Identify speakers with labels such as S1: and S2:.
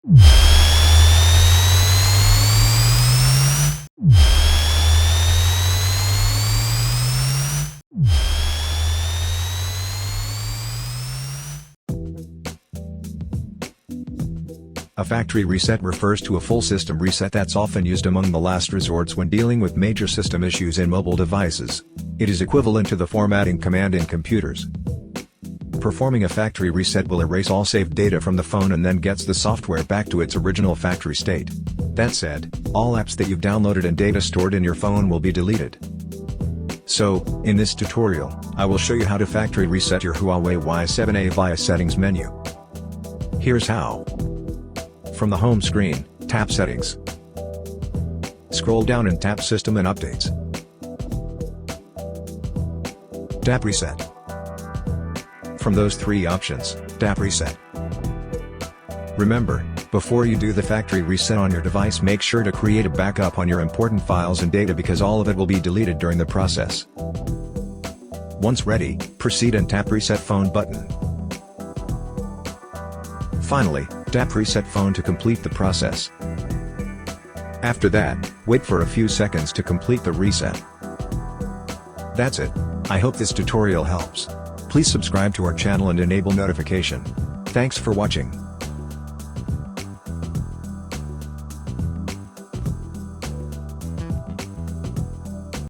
S1: A factory reset refers to a full system reset that's often used among the last resorts when dealing with major system issues in mobile devices. It is equivalent to the formatting command in computers. Performing a factory reset will erase all saved data from the phone and then gets the software back to its original factory state. That said, all apps that you've downloaded and data stored in your phone will be deleted. So, in this tutorial, I will show you how to factory reset your Huawei Y7a via Settings menu. Here's how. From the home screen, tap Settings. Scroll down and tap System and Updates. Tap Reset. From those three options, tap Reset. Remember, before you do the factory reset on your device, make sure to create a backup on your important files and data because all of it will be deleted during the process. Once ready, proceed and tap Reset Phone button. Finally, tap Reset Phone to complete the process. After that, wait for a few seconds to complete the reset. That's it. I hope this tutorial helps. Please subscribe to our channel and enable notification. Thanks for watching.